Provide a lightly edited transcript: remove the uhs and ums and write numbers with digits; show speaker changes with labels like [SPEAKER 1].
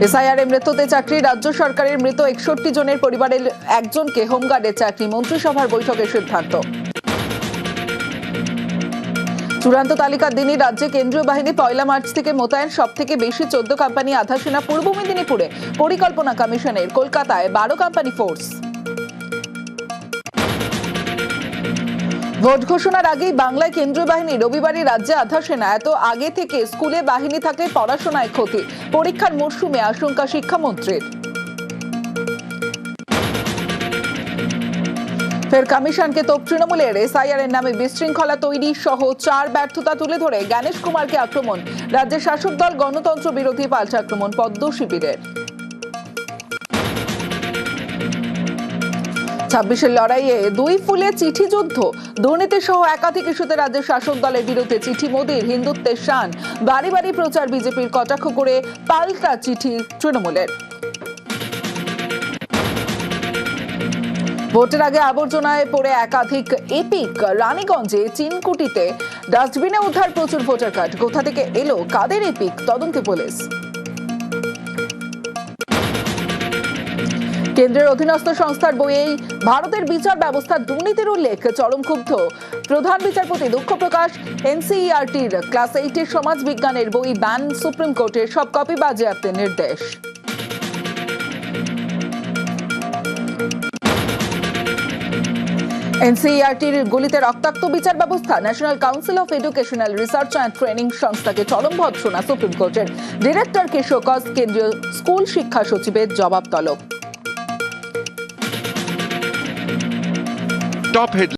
[SPEAKER 1] SIR মৃত্যুতে চাকরি, রাজ্য সরকারের মৃত 61 জনের পরিবারের একজনকে হোমগার্ডের চাকরি, মন্ত্রিসভার বৈঠকে সিদ্ধান্ত। চূড়ান্ত তালিকার দিনই রাজ্যে কেন্দ্রীয় বাহিনী 1 মার্চ থেকে মোতায়েন, সব থেকে বেশি 14 কোম্পানি আধা সেনা পূর্ব মেদিনীপুরে, পরিকল্পনা কমিশনের। কলকাতায় 12 কোম্পানি ফোর্স। ভোট ঘোষণার আগেই বাংলায় কেন্দ্রীয় বাহিনী, রবিবারই রাজ্যে আধা সেনা। এত আগে থেকে স্কুলে বাহিনী থাকলে পড়াশোনায় ক্ষতি, পরীক্ষার মরশুমে আশঙ্কা শিক্ষামন্ত্রীর। ফের কমিশনকে তোপ তৃণমূলের। এসআইআর এর নামে বিশৃঙ্খলা তৈরি সহ 4 ব্যর্থতা তুলে ধরে গণেশ কুমারকে আক্রমণ। রাজ্যের শাসক দল গণতন্ত্র বিরোধী পাল্টা আক্রমণ পদ্ম শিবিরের। 26-এর লড়াইয়ে 2 ফুলে চিঠি যুদ্ধ, দুর্নীতি সহ একাধিক ইস্যুতে রাজ্যের শাসক দলের বিরুদ্ধে চিঠি মোদীর। হিন্দুত্বের শান, বাড়ি বাড়ি প্রচার বিজেপির, কটাক্ষ করে পাল্টা চিঠি তৃণমূলের। ভোটের আগে আবর্জনায় পড়ে একাধিক এপিক। রানীগঞ্জে চিনকুটিতে ডাস্টবিনে উদ্ধার প্রচুর ভোটার কার্ড। কোথা থেকে এলো, কাদের এপিক, তদন্তে পুলিশ। কেন্দ্রের অধীনস্থ সংস্থার বইয়েই ভারতের বিচার ব্যবস্থার দুর্নীতির উল্লেখ। চরম ক্ষুব্ধ প্রধান বিচারপতি, দুঃখ প্রকাশ। এনসিইআরটির ক্লাস 8-এর সমাজ বিজ্ঞানের বই ব্যান, সুপ্রিম কোর্টের সব কপি বাজেয়াপ্তের নির্দেশ। এনসিইআরটির গুলিতে রক্তাক্ত বিচার ব্যবস্থা। National council of educational research and training সংস্থাকে চরম ভৎসনা সুপ্রিম কোর্টের। ডিরেক্টরকে শোকজ, কেন্দ্রীয় স্কুল শিক্ষা সচিবের জবাব তলব।